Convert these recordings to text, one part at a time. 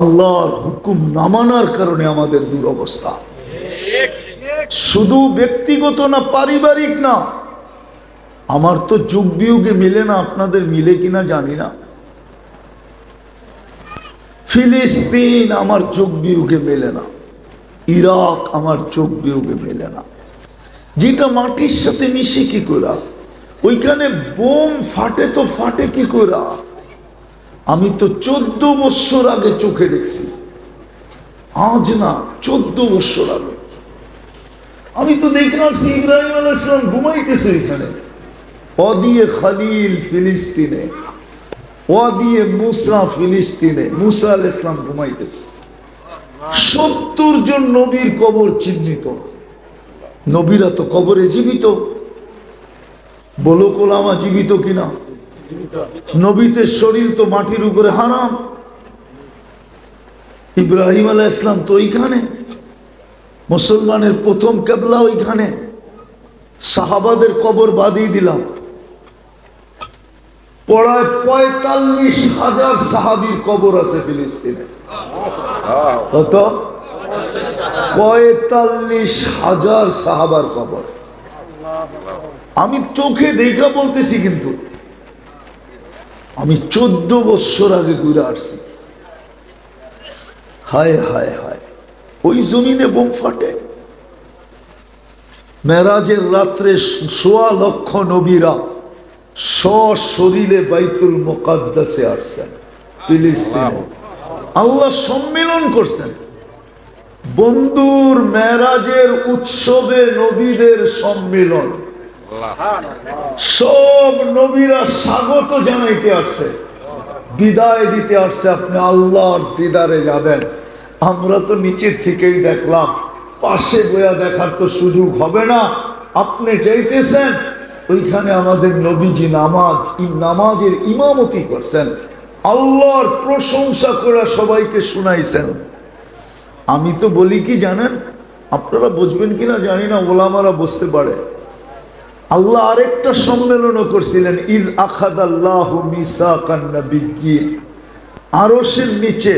আল্লাহর হুকুম না মানার কারণে আমাদের দুরবস্থা। শুধু ব্যক্তিগত না, পারিবারিক না। আমার তো যুগ বিয়োগে মিলে না, আপনাদের মিলে কিনা জানি না। ফিলিস্তিন আমার যুগ বিয়োগে মেলে না, ইরাক আমার যুগ বিয়োগে মেলে না। যেটা মাটির সাথে মিশে কি করা, ওইখানে বোম ফাটে তো ফাটে কি করা। আমি তো 14 বছর আগে চোখে দেখছি, আজ না 14 বছর আগে আমি তো দেখে আসছি ইব্রাহিম আলাইহিস সালাম ঘুমাইতেছে এখানে, ওয়াদিয়ে খালিল ফিলিস্তিনে, ওয়াদিয়ে মুসা ফিলিস্তিনে, মুসা আলাইহিস সালাম ঘুমাইতেছে। 70 জন নবীর কবর চিহ্নিত। নবীরা তো কবরে জীবিত, বলো কোলামা জীবিত কিনা? নবীদের শরীর তো মাটির উপরে হারাম। ইব্রাহিম আলাইহিস সালাম তো ওইখানে, মুসলমানের প্রথম কিবলা ওইখানে। সাহাবাদের কবর বাদই দিলাম, পড়ায় 45,000 সাহাবীর কবর আছে ফিলিস্তিনে। কত? 45,000 সাহাবার কবর। আমি চোখে দেখা বলতেছি, কিন্তু আমি 14 বছর আগে ঘুরে আসছি। হায় হায় হায়, ওই জমিনে বোম ফাটে। মেরাজের রাত্রে 1.25 লক্ষ নবীরা সশরীরে বাইতুল মুকাদ্দাসে আসছেন ফিলিস্তিনে। আল্লাহ সম্মেলন করছেন। বন্ধুর মেরাজের উৎসবে নবীদের সম্মেলন, সব নবীরা স্বাগত জানাইতে আসছে, বিদায় দিতে আসছে। আপনি আল্লাহর দিদারে যাবেন। আমরা তো নিচের থেকেই দেখলাম, পাশে বয়া দেখার তো সুযোগ হবে না। আপনি যাইতেছেন, ওইখানে আমাদের নবীজি নামাজের ইমামতি করছেন, আল্লাহর প্রশংসা করে সবাইকে শুনাইছেন। আমি তো বলি কি জানেন, আপনারা বুঝবেন কিনা জানি না, ওলামারা বুঝতে পারে। আল্লাহ আরেকটা সম্মেলনও করছিলেন, ইদ আখাদাল্লাহু মিসাকান নাবিয়্যিন। আরশের নিচে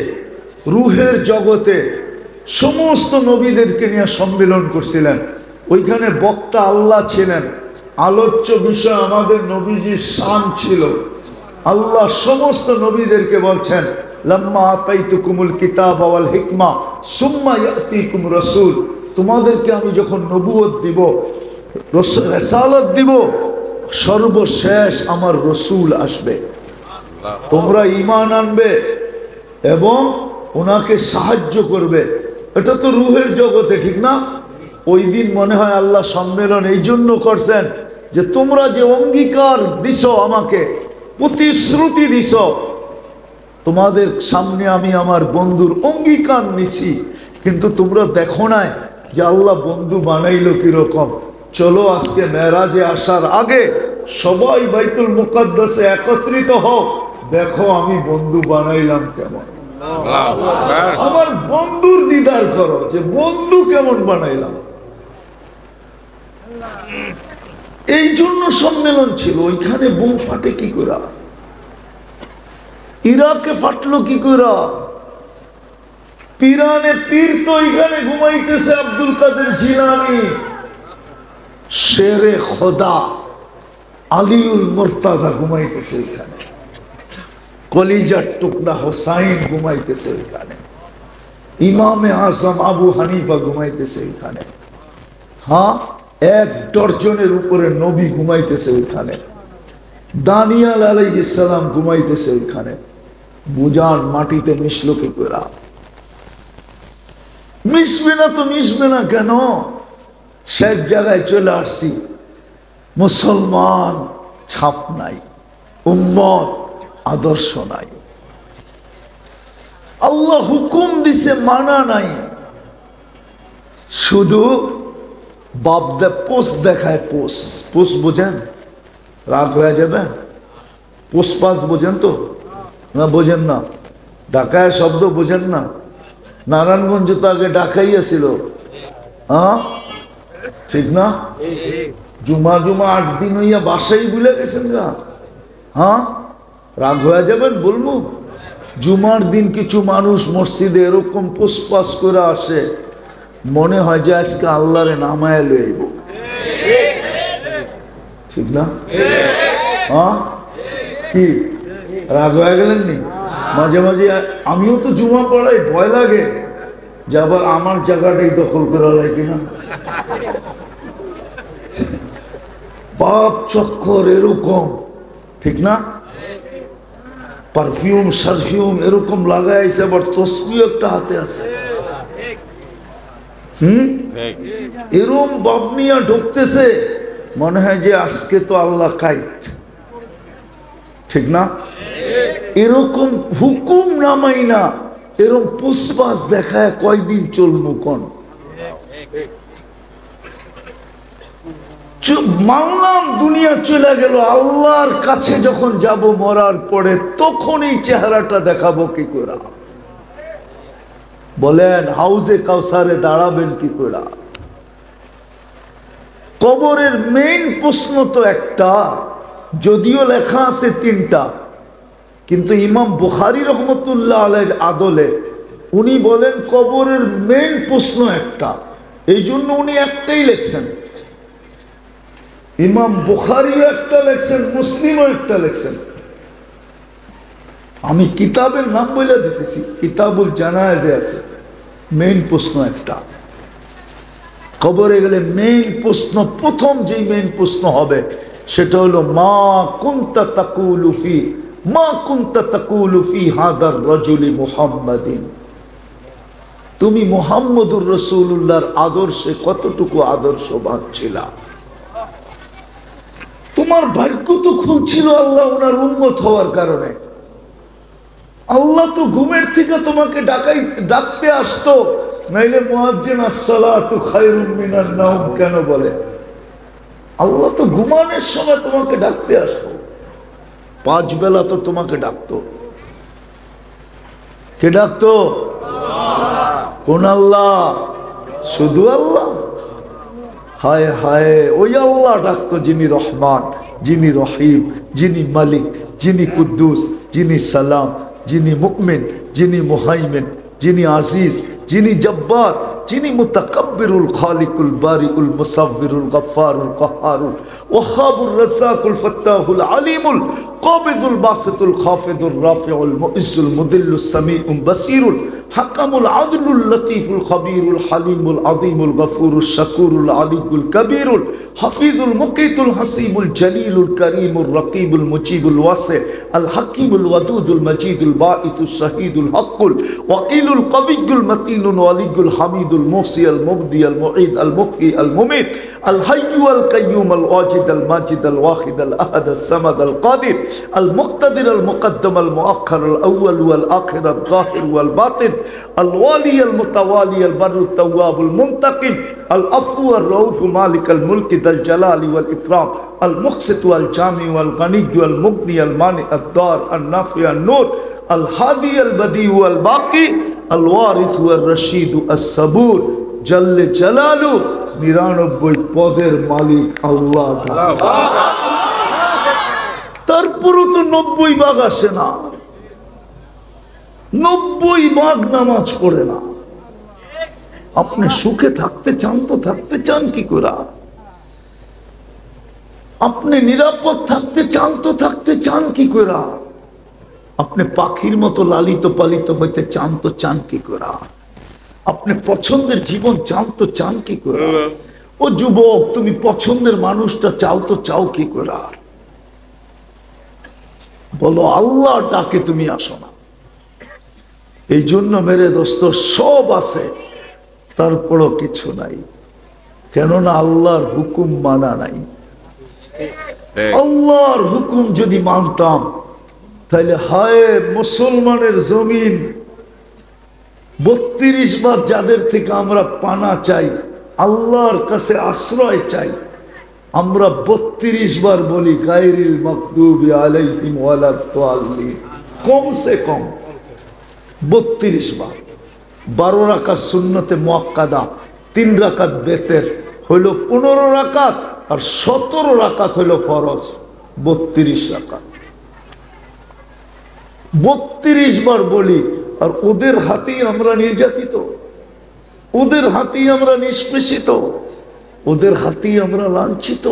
রূহের জগতে সমস্ত নবীদেরকে নিয়ে সম্মেলন করছিলেন। ওইখানে বক্তা আল্লাহ ছিলেন, আলোচ্য বিষয় আমাদের নবীজির শান ছিল। আল্লাহ সমস্ত নবীদেরকে বলছেন, লাম্মা আতাইতুকুমুল কিতাবা ওয়াল হিকমা সুম্মা ইয়াতিকুম রাসূল। তোমাদেরকে আমি যখন নবুয়ত দিব, রিসালাত দিব, সর্বশেষ আমার রসুল আসবে। তোমরা ঈমান আনবে এবং ওনাকে সাহায্য করবে। এটা তো রূহের জগতে, ঠিক না? ওই দিন মনে হয় আল্লাহ সম্মেলন এই জন্য করছেন যে তোমরা যে অঙ্গীকার দিছো, আমাকে প্রতিশ্রুতি দিছ, তোমাদের সামনে আমি আমার বন্ধুর অঙ্গীকার নিছি, কিন্তু তোমরা দেখো নাই যে আল্লাহ বন্ধু বানাইলো কিরকম। চলো আজকে মেরাজে আসার আগে সবাই বাইতুল মুকাদ্দাসে একত্রিত হোক, দেখো আমি বন্ধু বানাইলাম কেমন। আমার বন্ধুর দিদার করো, যে বন্ধু কেমন বানাইলাম। এই জন্য সম্মেলন ছিল। ওইখানে বোম ফাটে কি করে? ইরাকে ফাটলো কি করে? পিরানে পীর তো এখানে ঘুমাইতেছে, আব্দুল কাদের জিলানী, শেরে খোদা আলিউল মুর্তাজা ঘুমাইতেছে এখানে, কলিজার টুকরা হোসাইন ঘুমাইতেছে এখানে, ইমামে আজম আবু হানিফা ঘুমাইতেছে এখানে। হ্যাঁ, 1 ডজনের উপরে নবী ঘুমাইতেছে ওইখানে, দানিয়াল আলাইহিস সালাম ঘুমাইতেছে ওইখানে। বুঝান মাটিতে মিশলো কি করে? মিশবে না তো মিশবে না কেন? সব জায়গায় চলে আসছি, মুসলমান ছাপ নাই, উম্মত আদর্শ নাই। আল্লাহ হুকুম দিছে, মানা নাই। শুধু বাপ দে পোষ দেখায়। পোষ পোষ বোঝেন? রাগ হয়ে যাবে। পোষ পাস বোঝেন তো? না বোঝেন না? ঢাকায় শব্দ বোঝেন না? নারায়ণগঞ্জ তো আগে ঢাকাইয়া ছিল। হ্যাঁ ঠিক না? জুমা 8 দিন হইয়া বাসাই ভুলে গেছেন না? হ্যাঁ, রাগ হয়ে যাবেন বলবো? জুমার দিন কিছু মানুষ মসজিদে এরকম পুষ্পাস করে আসে, মনে হয় যে আজকে আল্লাহরে নামায় লইব। ঠিক না? হ্যাঁ, কি রাগ হয়ে গেলেন নি? মাঝে মাঝে আমিও তো জুমা পড়াই, ভয় লাগে যে আবার আমার জায়গাটাই দখল করা যায় কিনা। পাপ চক্কর এরকম, ঠিক না? পারফিউম সারফিউম এরকম লাগাইছে, আবার তসবিহ একটা হাতে আছে। এরম বাবনিয়া ঢুকতেছে, মনে হয় যে আজকে তো আল্লাহ কাইত। ঠিক না? এরকম হুকুম নামাই না, এরকম পুষ্পাস দেখায় কয়দিন চলবো কোন? মানলাম দুনিয়া চলে গেল, আল্লাহর কাছে যখন যাব মরার পরে, তখন এই চেহারাটা দেখাবো কি করে? বলেন, হাউজে কাউসারে দাঁড়াবেন কি করে? কবরের মেইন প্রশ্ন তো একটা, যদিও লেখা আছে তিনটা, কিন্তু ইমাম বুখারী রহমতুল্লাহ আলাইহির আদলে উনি বলেন কবরের মেইন প্রশ্ন একটা, এই জন্য উনি একটাই লেখছেন। ইমাম বুখারীও একটা লেখছেন, মুসলিমও একটা লেখছেন। আমি কিতাবের নাম বলে দিতেছি, কিতাবুল জানায়েজে আছে। মেইন প্রশ্ন একটা, কবরে গেলে মেইন প্রশ্ন, প্রথম যে মেইন প্রশ্ন হবে সেটা হলো মা কুনতা তাকুলু ফি হাদার রাজুলি মুহাম্মাদিন। তুমি মুহাম্মদুর রাসূলুল্লাহর আদর্শে কতটুকু আদর্শবান ছিলা? তোমার ভাগ্য তো খুব ছিল আল্লাহ ওনার উম্মত হওয়ার কারণে। আল্লাহ তো ঘুমের থেকে তোমাকে ডাকতে আসতো, নাইলে মুয়াজ্জিন আসসালাতু খায়রুম মিনান নাওম কেন বলে? আল্লাহ তো ঘুমানোর সময় তোমাকে ডাকতে আসতো, 5 বেলা তো তোমাকে ডাকতো। কে ডাকতো? কোন আল্লাহ? শুধু আল্লাহ? হায় হায়, ওই আল্লাহ ডাকতো যিনি রহমান, যিনি রহিম, যিনি মালিক, যিনি কুদ্দুস, যিনি সালাম, যিনি মুমিন, যিনি মুহাইমিন, যিনি আজিজ, যিনি জব্বার, যিনি মুতাকাব্বিরুল খালিকুল বারিউল মুসাব্বিরুল গফফারুল কাহ্হারুল ওয়াহাবুর রাজ্জাকুল ফাত্তাহুল আলিমুল কাবিদুল বাসিতুল খাফিদুর রাফিউল মুইজ্জুল মুদিল্লুস সামিউল বাসিরুল হাকামুল আদলুল লতীফুল খবীরুল হালিমুল আযীমুল গফুরুশ শাকুরুল আলিয়ুল কবীরুল হাফিজুল মুকিতুল হাসিবুল জলিলুল করিমুর রকিবুল মুজিবুল ওয়াসি আল হাকিমুল ওয়াদুদুল মজিদুল বাঈতুশ শাহীদুল হকুল ওয়াকিলুল কবিয়ুল মতিনুল ওয়ালিয়ুল হামিদুল মুহসি আল মুবদি আল মুঈদ আল মুহয়ি আল মুমীত আল হাইয়্যু আল কাইয়্যুম আল ওয়াজিদ আল মাজিদ আল ওয়াহিদ আল আহাদ আল সামাদ আল কাদির আল মুক্তাদির আল মুকদ্দম আল মুআখ্খার আল আউয়াল ওয়াল আখির আল যাহির ওয়াল বাতিন আল ওয়ালি আল মুতাওয়ালি আল বাররুত তাওয়াবুল মুনতাকিম আল আফু আর রাউফ মালিক আল মুলক যাল জালালি ওয়াল ইকরাম আল মুকসিত ওয়াল জামি ওয়াল গনি ওয়াল মুগনি আল মানি আদ দার আল নাফি আল নূর আল হাদি আল বদি ওয়াল বাকি আল ওয়ারিস ওয়াল রশিদ আস সাবুর জাল্লে জালালু 99 পদের মালিক আল্লাহ। তারপরও তো 90 ভাগ আসে না, 90 ভাগ নামাজ পড়ে না। আপনি সুখে থাকতে চান তো থাকতে চান কি করে? আপনি নিরাপদ থাকতে চান তো থাকতে চান কি করে? আপনি পাখির মতো লালিত পালিত হইতে চান তো চান কি করে? আপনি পছন্দের জীবন চান তো চান কি করে? ও যুবক, তুমি পছন্দের মানুষটা চাও তো চাও কি করে? বলো, আল্লাহ ডাকে তুমি আসো না। এই জন্য মেরে দোস্ত, সব আছে তারপরও কিছু নাই, কেননা আল্লাহর হুকুম মানা নাই। আল্লাহর হুকুম যদি মানতাম, তাহলে হায় মুসলমানের জমিন 32 বার যাদের থেকে আমরা পানা চাই, আল্লাহর কাছে আশ্রয় চাই, আমরা 32 বার বলি গায়রিল মাগদুবি আলাইহিম ওয়ালাদ-দাল্লিন, কমসে কম 32 বার। 12 রাকাত সুন্নতে মুআক্কাদা, 3 রাকাত বেতের, হইল 15 রাকাত, আর 17 রাকাত হইল ফরজ, 32 রাকাত। 32 বার বলি, আর ওদের হাতেই আমরা নির্যাতিত, ওদের হাতেই আমরা নিষ্পেষিত, ওদের হাতেই আমরা লাঞ্ছিত।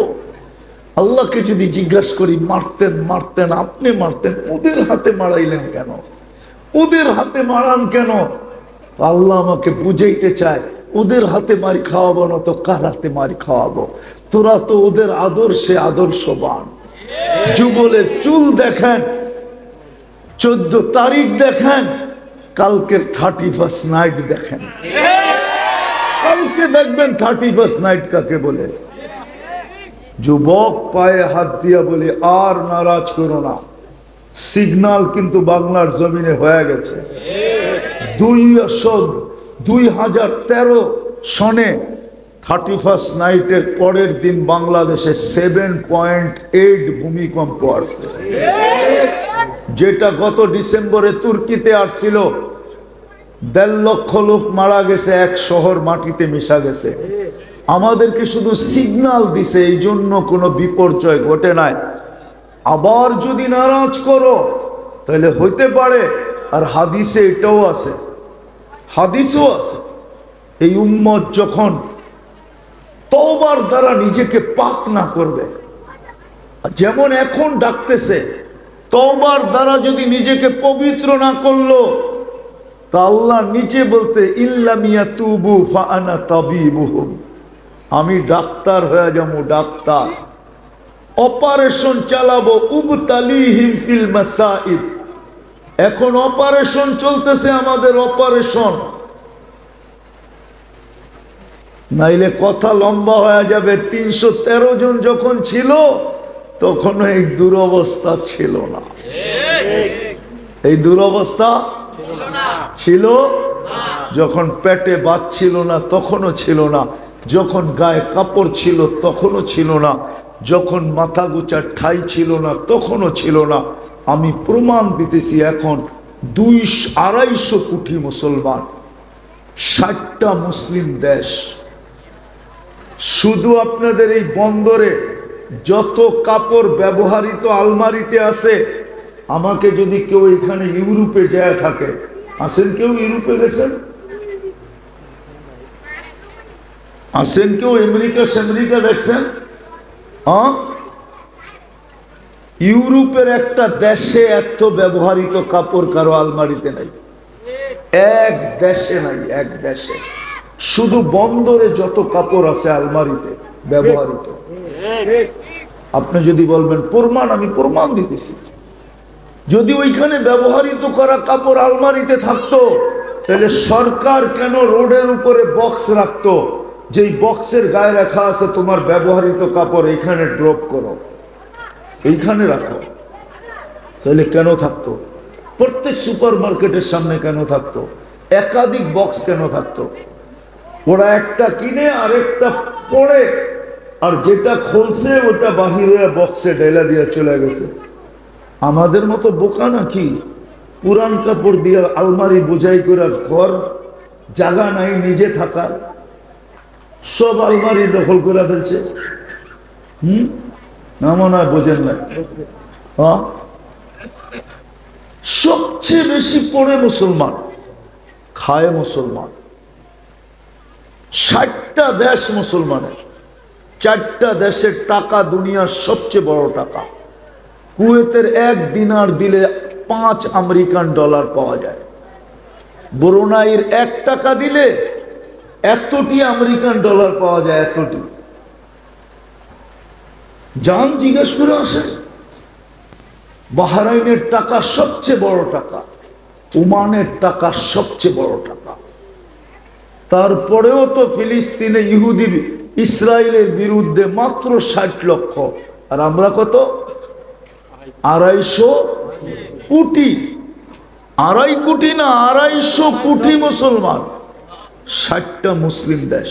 আল্লাহকে যদি জিজ্ঞাসা করি, মারতেন মারতেন আপনি মারতেন, ওদের হাতে মারাইলেন কেন, ওদের হাতে মারান কেন? আল্লাহ আমাকে বুঝাইতে চায়, ওদের হাতে মারি খাওয়াবো না তো কার হাতে মারি খাওয়াবো? তোরা তো ওদের আদর্শে আদর্শবান। যুগলের চুল দেখেন, 14 তারিখ দেখেন, কালকের 31st নাইট দেখেন, কালকে দেখবেন 31st নাইট কাকে বলে। যুবক পায়ে হাত দিয়া বলি, আর নারাজ করো না। সিগন্যাল কিন্তু বাংলার জমিনে হয়ে গেছে। 2013 সনে 31st নাইটের পরের দিন বাংলাদেশে 7.8 ভূমিকম্প আসছে, যেটা গত ডিসেম্বরে তুর্কিতে আসছিল। 1.5 লক্ষ লোক মারা গেছে, এক শহর মাটিতে মিশা গেছে। আমাদেরকে শুধু সিগন্যাল দিছে, এই জন্য কোনো বিপর্যয় ঘটে নাই। আবার যদি নারাজ করো তাহলে হইতে পারে। আর হাদিসে এটাও আছে, হাদিসও আছে, এই উম্মত যখন তওবার দ্বারা নিজেকে পাক না করবে, যেমন এখন ডাকতেছে, তওবার দ্বারা যদি নিজেকে পবিত্র না করলো, তা আল্লাহ নিচে বলতে ইল্লাম ইয়াতুবু ফাআনা তাবিবুহুম, আমি ডাক্তার হয়ে যাবো, ডাক্তার। অপারেশন চালাবো, উবতালিহিম ফিল মাসাইদ, এখন অপারেশন চলতেছে আমাদের, অপারেশন। নাইলে কথা লম্বা হয়ে যাবে। 313 জন যখন ছিল তখন এই দুরবস্থা ছিল না, এই দুরবস্থা ছিল। যখন পেটে ভাত ছিল না তখনও ছিল না, যখন গায়ে কাপড় ছিল তখনও ছিল না, যখন মাথা গোচার ঠাই ছিল না তখনও ছিল না। আমি প্রমাণ দিতেছি, এখন 200-250 কোটি মুসলমান, 60টা মুসলিম দেশ। শুধু আপনাদের এই বন্দরে যত কাপড় ব্যবহৃত আলমারিতে আছে, আমাকে যদি কেউ এখানে ইউরোপে যায় থাকে, আসেন কেউ ইউরোপে গেছেন? আসেন কেউ আমেরিকা দেখছেন? ইউরোপের একটা দেশে এত ব্যবহৃত কাপড় কারো আলমারিতে নাই, এক দেশে নাই, এক দেশে। শুধু বন্দরে যত কাপড় আছে আলমারিতে ব্যবহৃত। আপনি যদি বলবেন প্রমাণ, আমি প্রমাণ দিতেছি। যদি ওইখানে ব্যবহৃত করা কাপড় আলমারিতে থাকতো, তাহলে সরকার কেন রোডের উপরে বক্স রাখতো, যে বক্সের গায়ে রাখা আছে তোমার ব্যবহৃত কাপড়, এইখানে ড্রপ করো, এইখানে রাখো? তাহলে কেন থাকতো? প্রত্যেক সুপার মার্কেটের সামনে কেন থাকতো? একাধিক বক্স কেন থাকতো? ওরা একটা কিনে আর একটা পড়ে, আর যেটা খুলছে ওটা বাহিরে বক্সে ঢেলা দিয়ে চলে গেছে। আমাদের মতো বোকা নাকি? পুরান কাপড় দিয়ে আলমারি বোঝাই করে, ঘর জায়গা নাই নিজে থাকার, সব আলমারি দখল করে ফেলছে। না মনে হয় বোঝেন না? হ্যাঁ, সবচেয়ে বেশি পড়ে মুসলমান, খায় মুসলমান। 60টা দেশ মুসলমানের, 4টা দেশের টাকা দুনিয়ার সবচেয়ে বড় টাকা। কুয়েতের 1 দিনার দিলে 5 আমেরিকান ডলার পাওয়া যায়। ব্রুনাইয়ের 1 টাকা দিলে এতটি আমেরিকান ডলার পাওয়া যায়, এতটি। যান জিজ্ঞেস করে আসে। বাহরাইনের টাকা সবচেয়ে বড় টাকা, ওমানের টাকা সবচেয়ে বড় টাকা। তারপরেও তো ফিলিস্তিনে ইহুদি ইসরায়েলের বিরুদ্ধে মাত্র 60 লক্ষ, আর আমরা কত? 250 কোটি। 2.5 কোটি না, 250 কোটি মুসলমান, 60টা মুসলিম দেশ,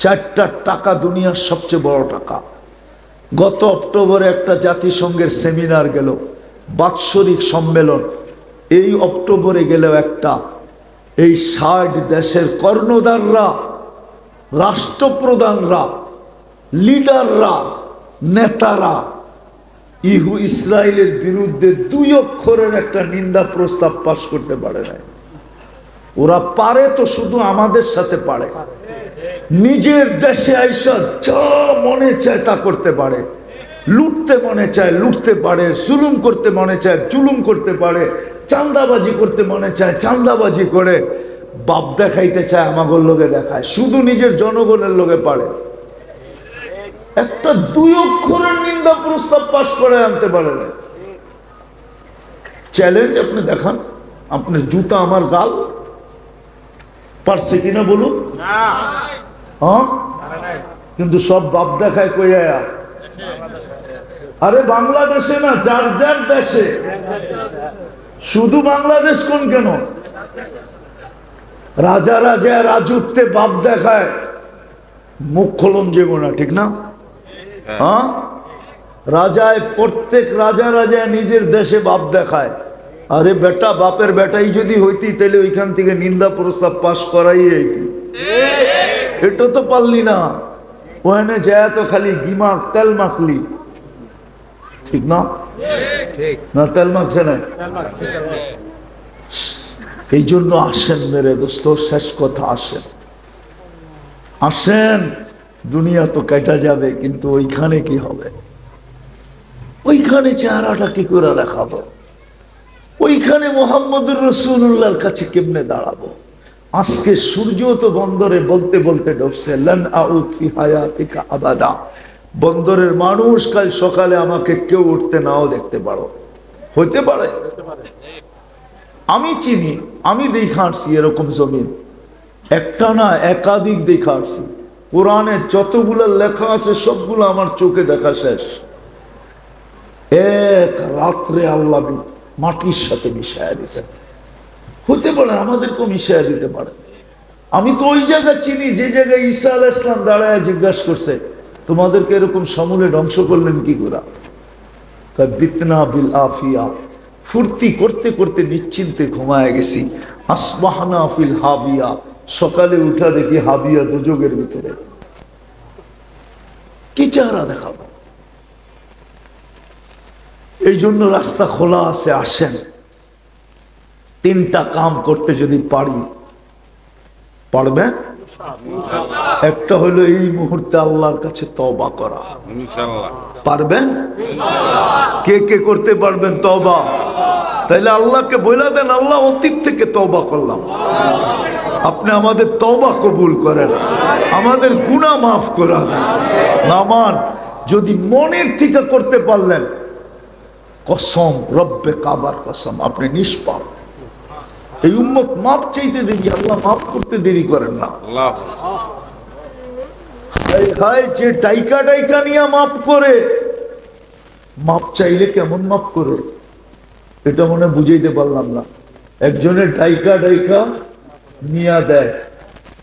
4টা টাকা দুনিয়ার সবচেয়ে বড় টাকা। গত অক্টোবরে একটা জাতিসংঘের সেমিনার গেল, বাৎসরিক সম্মেলন। এই অক্টোবরে গেল একটা, এই 60 দেশের কর্ণধাররা, রাষ্ট্রপ্রধানরা, লিডাররা, নেতারা ইহু ইসরায়েলের বিরুদ্ধে 2 অক্ষরের একটা নিন্দা প্রস্তাব পাশ করতে পারে না। ওরা পারে তো শুধু আমাদের সাথে পারে, নিজের দেশে আইসা যা মনে চায় তা করতে পারে, লুটতে মনে চায় লুটতে পারে, জুলুম করতে মনে চায় জুলুম করতে পারে, চাঁদাবাজি করতে মনে চায় চাঁদাবাজি করে, বাপ দেখাইতে চায় আমাগোর লোকে দেখায়, শুধু নিজের জনগণের লোকে পারে। একটা 2 অক্ষরের নিন্দা প্রস্তাব পাশ করে আনতে পারে না। চ্যালেঞ্জ আপনি দেখান, আপনার জুতা আমার গাল পারছে কিনা বলুন। হ্যাঁ, কিন্তু সব বাপ দেখায় কই আয়া। আরে বাংলাদেশে না, যার যার দেশে, শুধু বাংলাদেশ কোন কেন? রাজা রাজা রাজত্বে বাপ দেখায়, মুখ খোলন যাব না, ঠিক না? হ্যাঁ, রাজায় প্রত্যেক রাজা রাজা নিজের দেশে বাপ দেখায়। আরে বেটা, বাপের বেটাই যদি হইতি তাহলে ওইখান থেকে নিন্দা প্রস্তাব পাশ করাই হইতি। এটা তো পারলি না, ওখানে যায় তো খালি গিমা তেল মাখলি, ঠিক না? না তেল মাখছে না। এই জন্য আসেন মেরে দোস্ত, শেষ কথা, আসেন আসেন। দুনিয়া তো কেটে যাবে, কিন্তু ওইখানে কি হবে? ওইখানে চেহারাটা কি করে দেখাবো? ওইখানে মুহাম্মদুর রাসূলুল্লাহর কাছে কেমনে দাঁড়াবো? আজকে সূর্য তো বন্দরে বলতে বলতে ডুবছে, লান আউদ ফি হায়াতিকা আবাদা। বন্দরের মানুষ কাল সকালে আমাকে কেউ উঠতে নাও দেখতে পারো, হইতে পারে। আমি চিনি, আমি দেখা আসছি এরকম জমিন, একটা না একাধিক দেখা আসছি। কোরআনে যতগুলো লেখা আছে সবগুলো আমার চোখে দেখা শেষ। এক রাত্রে আল্লাহ মাটির সাথে মিশাইয়া দিয়েছেন। হতে পারে আমাদেরকেও মিশাইয়া দিতে পারে। আমি তো ওই জায়গা চিনি যে জায়গায় ঈসা আলাইহিস সালাম দাঁড়ায় জিজ্ঞাসা করছে, তোমাদেরকে এরকম সমূলে ধ্বংস করলেন কি করে? বিতনা বিল আফিয়া, ফুর্তি করতে করতে নিশ্চিন্তে ঘুমায় গেছি। আসবাহনা ফিল হাবিয়া, সকালে উঠা দেখি হাবিয়া দুযোগের ভিতরে। কি চেহারা দেখাবো? এই জন্য রাস্তা খোলা আছে, আসেন। 3টা কাম করতে যদি পারি, পারবেন? একটা হলো এই মুহূর্তে আল্লাহর কাছে তওবা করা, পারবেন? কে কে করতে পারবেন তওবা? তাইলে আল্লাহকে বলে দেন, আল্লাহ অতীত থেকে তওবা করলাম, আপনি আমাদের তওবা কবুল করেন, আমাদের গুনাহ মাফ করে দেন। নামান যদি মনের থেকে করতে পারলেন, কসম, রব্বে কাবার কসম, আপনি নিষ্পাপ। এই উম্মত মাপ চাইতে দেরি, আল্লাহ মাফ করতে দেরি করেন না। যে ডাইকা ডাইকা নিয়ে মাফ করে, মাপ চাইলে কেমন মাপ করে এটা মনে বুঝাইতে পারলাম না। একজনের ডাইকা ডাইকা নিয়া দেয়,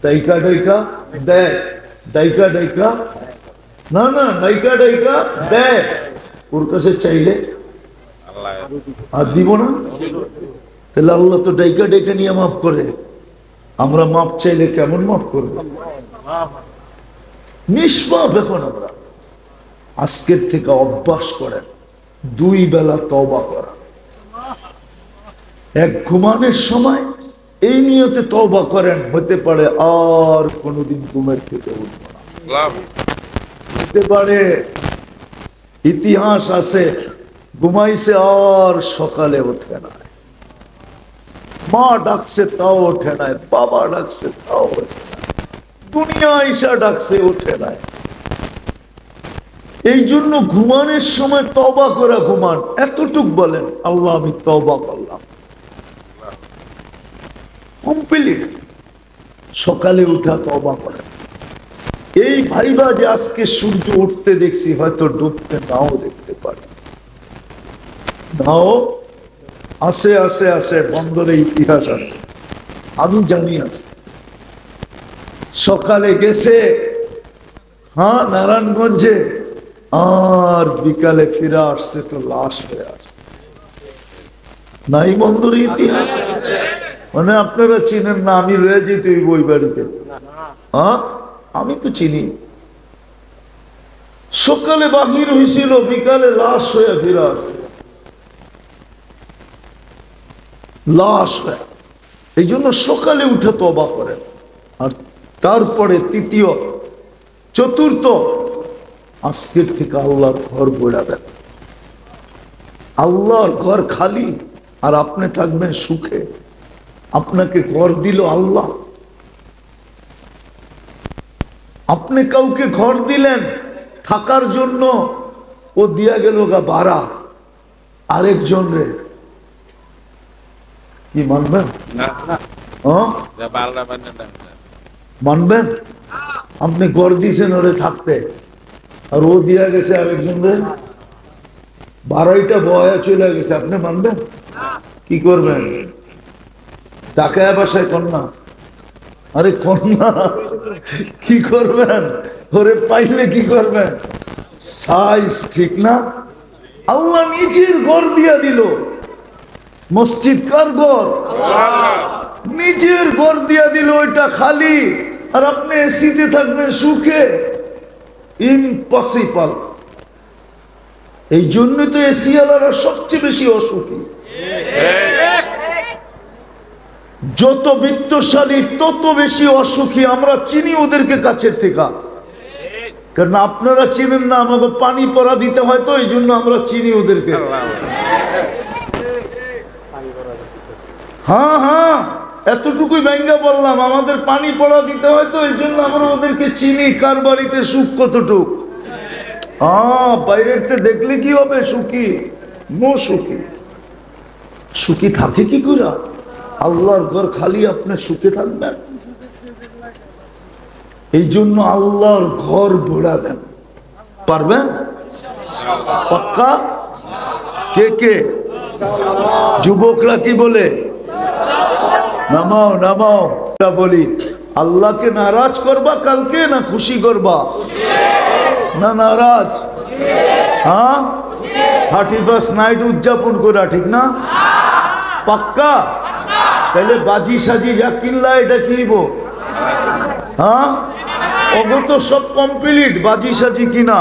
ডাইকা ডাইকা দেয়, ডাইকা ডাইকা না না ডাইকা ডাইকা দেয়, ওর কাছে চাইলে আর দিব না। তাহলে আল্লাহ তো ডাইকা ডাইকা নিয়ে মাফ করে, আমরা মাপ চাইলে কেমন মাফ করবো? নিষ্পাপ। এখন আমরা আজকের থেকে অভ্যাস করেন 2 বেলা তওবা করা। এক ঘুমানোর সময় এই নিয়তে তওবা করেন, হতে পারে আর কোনোদিন ঘুমের থেকে উঠব না। হতে পারে ইতিহাস আছে, ঘুমাইছে আর সকালে ওঠে না, মা ডাকছে তাও ওঠে নাই, বাবা ডাকছে তাও ওঠে না, দুনিয়া ঈশা ডাকছে ওঠে নাই। এই জন্য ঘুমানোর সময় তওবা করে ঘুমান। এতটুক বলেন, আল্লাহ আমি তওবা করলাম, কমপ্লিট। সকালে উঠা তওবা করেন। এই ভাইবা যে আজকে সূর্য উঠতে দেখছি, হয়তো ডুবতে নাও দেখতে পারে, নাও আসে আসে আসে, বন্দরে ইতিহাস আছে, আমি জানি আছে। সকালে গেছে, হ্যাঁ, নারায়ণগঞ্জে, আর বিকালে ফিরে আসছে তো লাশ হয়ে আসছে। নাই বন্দরে ইতিহাস? মানে আপনারা চিনেন না, আমি রয়ে যেত ওই বই বাড়িতে। হ্যাঁ, আমি তো চিনি। সকালে বাহির হয়েছিল, বিকালে লাশ হয়ে ফিরে আসছে, লাশ হয়ে। এই জন্য সকালে উঠে তওবা করেন, আর তারপরে তৃতীয় চতুর্থ আজকের থেকে আল্লাহর ঘর গড়া দেন। আল্লাহর ঘর খালি আর আপনি থাকবেন সুখে। আপনাকে ঘর দিল আল্লাহ, আপনি কাউকে ঘর দিলেন থাকার জন্য, ও দিয়া গেল গা ভাড়া আরেকজন রে, কি মানবেন? মানবেন? আপনি ঘর দিয়েছেন ওরে থাকতে, আর ও দিয়া গেছে আরেকজন রে, ভাড়াইটা বয়া চলে গেছে, আপনি মানবেন? কি করবেন? টাকায় বাসায় কন্যা, আরে কন্যা কি করবেন? ওরে পাইলে কি করবেন? সাইজ ঠিক না? আল্লাহ নিজের ঘর দিয়া দিল। মসজিদ কার ঘর? নিজের ঘর দিয়া দিল, ওইটা খালি, আর আপনি এসিতে থাকবেন সুখে। ইম্পসিবল। এই জন্য তো এসি আলারা সবচেয়ে বেশি অসুখী। যত বিত্তশালী তত বেশি অসুখী। আমরা চিনি ওদেরকে কাছের থেকে, কারণ আপনারা চিনেন না, আমাকে পানি পড়া দিতে হয়, তো এই জন্য আমরা চিনি ওদেরকে। হ্যাঁ হ্যাঁ, এতটুকুই ব্যাঙ্গা বললাম, আমাদের পানি পড়া দিতে হয়, তো এই জন্য আমরা ওদেরকে চিনি, কার বাড়িতে সুখ কতটুক। হ্যাঁ, বাইরেরটা দেখলে কি হবে? সুখী নো সুখী। সুখী থাকে কি করে? আল্লাহর ঘর খালি, আপনি সুখে থাকবেন। এই জন্য আল্লাহর ঘর ভরা দেন। পারবেন? পাক্কা? কে কে? যুবকরা কি বলে? নামাও নামাও। বলি, আল্লাহকে নারাজ করবা কালকে, না খুশি করবা? না নারাজ? হ্যাঁ, 31st নাইট উদযাপন করা, ঠিক না? পাক্কা? তাহলে বাজি সাজি যা কিনলা, এটা কিনব? হ্যাঁ, ওগো তো সব কমপ্লিট, বাজি সাজি কিনা।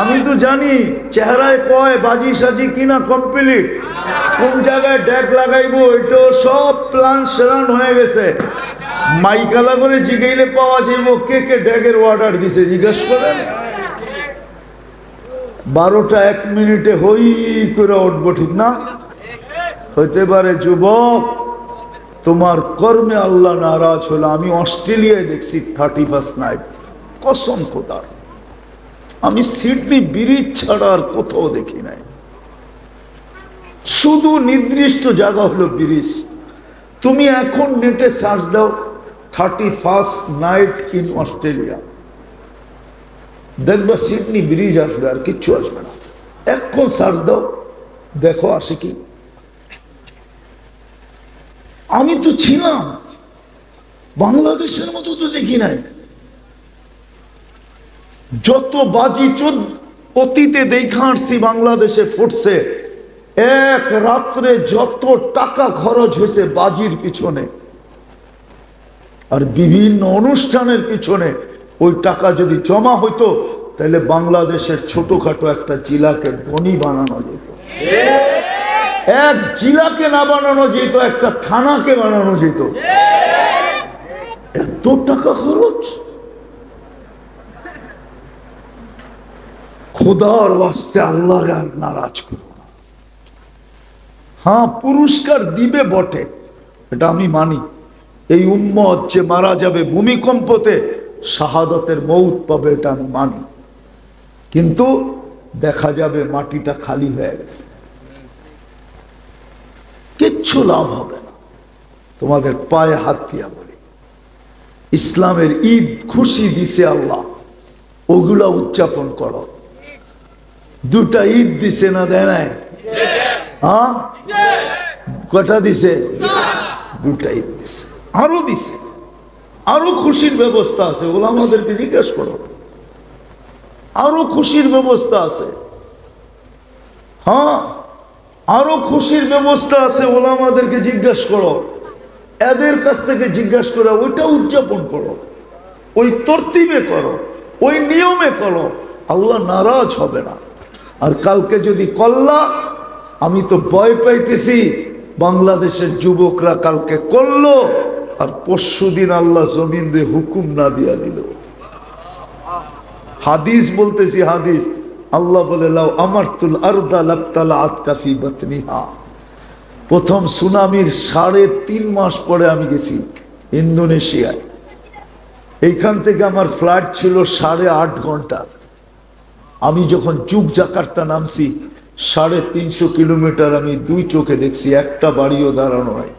আমি তো জানি চেহারায় কয় বাজি সাজি কিনা কমপ্লিট, কোন জায়গায় ড্যাগ লাগাইবো এটাও সব প্ল্যান সেরান হয়ে গেছে। মাইকালা করে জিগাইলে পাওয়া যাইব কে কে ড্যাগের অর্ডার দিছে, জিজ্ঞেস করেন। 12টা 1 মিনিটে হই করে উঠবো, ঠিক না? হইতে পারে যুবক তোমার কর্মে আল্লাহ নারাজ হলো। আমি অস্ট্রেলিয়ায় দেখছি 31st নাইট, কসম খোদার। আমি সিডনি ব্রিজ ছাড়া আর কোথাও দেখি নাই। শুধু নির্দিষ্ট জায়গা হলো ব্রিজ। তুমি এখন নেটে সার্চ দাও 31st নাইট ইন অস্ট্রেলিয়া, দেখবা সিডনি ব্রিজ আসবে, আর কিচ্ছু আসবে না। এখন সার্চ দাও, দেখো আসে কি। আমি তো ছিলাম, বাংলাদেশের মতো তো দেখি নাই। যত বাজি অতীতে দেখা আসছি বাংলাদেশে ফুটছে, এক রাত্রে যত টাকা খরচ হয়েছে বাজির পিছনে আর বিভিন্ন অনুষ্ঠানের পিছনে, ওই টাকা যদি জমা হইতো তাহলে বাংলাদেশের ছোটখাটো একটা জেলাকে ধনী বানানো যেত। এক জেলাকে না বানানো যেত, একটা থানাকে বানানো যেত। এত টাকা খরচ। খোদার ওয়াস্তে আল্লাহ নারাজ করো না। হ্যাঁ, পুরস্কার দিবে বটে, এটা আমি মানি। এই উম্মত যে মারা যাবে ভূমিকম্পতে, শাহাদাতের মৌত পাবে, এটা আমি মানি। কিন্তু দেখা যাবে মাটিটা খালি হয়ে গেছে, কিচ্ছু লাভ হবে না। তোমাদের পায়ে হাত দিয়া বলি, ইসলামের ঈদ খুশি দিছে আল্লাহ, ওগুলা উদযাপন করো। 2টা ঈদ দিছে না, দেয় নাই? হ্যাঁ, কটা দিছে? 2টা ঈদ দিছে, আরো দিছে, আরো খুশির ব্যবস্থা আছে। ওগুলো আমাদেরকে জিজ্ঞেস করো, আরো খুশির ব্যবস্থা আছে। হ্যাঁ, আরো খুশির ব্যবস্থা আছে, ওগুলো আমাদেরকে জিজ্ঞেস করো। এদের কাছ থেকে জিজ্ঞাসা করে ওইটা উদযাপন করো, ওই তরতিবে করো, ওই নিয়মে করো। আল্লাহ নারাজ হবে না। আর কালকে যদি কল্লা, আমি তো ভয় পাইতেছি বাংলাদেশের যুবকরা কালকে করলো আর পরশুদিন আল্লাহ জমিন দিয়ে হুকুম না দিয়া দিল। হাদিস বলতেছি, হাদিস, আল্লাহ বলে লাউ আমারতুল আরদা লাবতালাআত কাফি বাতনিহা। প্রথম সুনামির 3.5 মাস পরে আমি গেছি ইন্দোনেশিয়ায়। এইখান থেকে আমার ফ্লাইট ছিল 8.5 ঘন্টা। আমি যখন জাকার্তা নামছি 350 কিলোমিটার আমি 2 চোখে দেখছি, একটা বাড়িও দাঁড়ানো হয়।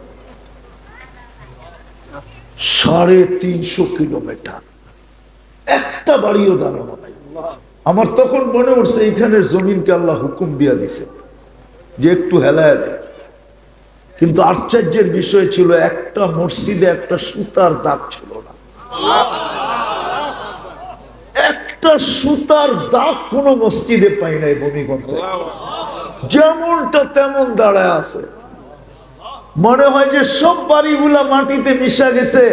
350 কিলোমিটার একটা বাড়িও দাঁড়ানো নাই। আমার তখন মনে উঠছে এইখানের জমিনকে আল্লাহ হুকুম দিয়া দিছে যে একটু হেলায় দেয়। কিন্তু আশ্চর্যের বিষয় ছিল, একটা মসজিদে একটা সুতার দাগ ছিল না। একটা সুতার দাগ কোন মসজিদে পাই নাই ভূমিকম্পে। যেমনটা তেমন দাঁড়ায় আছে। মনে হয় যে সব বাড়িগুলা মাটিতে মিশা গেছে,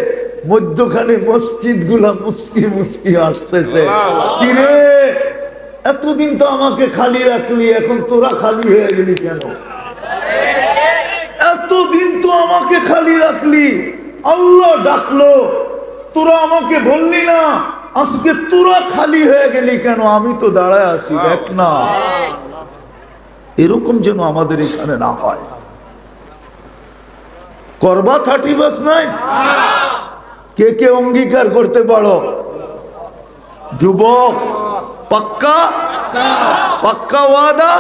মধ্যখানে মসজিদ গুলা মুসকি মুসকি আসতেছে। কিরে, এতদিন তো আমাকে খালি রাখলি, এখন তোরা খালি হয়ে গেলি কেন? এতদিন তো আমাকে খালি রাখলি, আল্লাহ ডাকলো, তোরা আমাকে বললি না, আজকে তোরা খালি হয়ে গেলি কেন? আমি তো দাঁড়ায় আছি, দেখ না। এরকম যেন আমাদের এখানে না হয়। করবা 31 কে কে অঙ্গীকার করতে পারো? যুবক, পাক্কা পাক্কা ওয়াদা?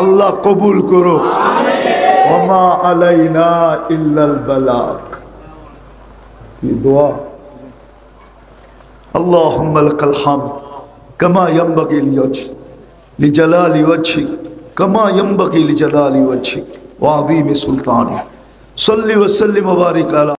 আল্লাহ কবুল করো। ওমা আলাইনা ইল্লাল বালাগ। কি দোয়া। আল্লাহুম্মা লাকাল হামদ কামা ইয়ানবাগি লিজালালি ওয়াজহিক কামা ইয়ানবাগি লিজালালি ওয়াজহিক ওয়া আযীমি সুলতানিক। সাল্লি ওয়া সাল্লিম ওয়া বারিক আলা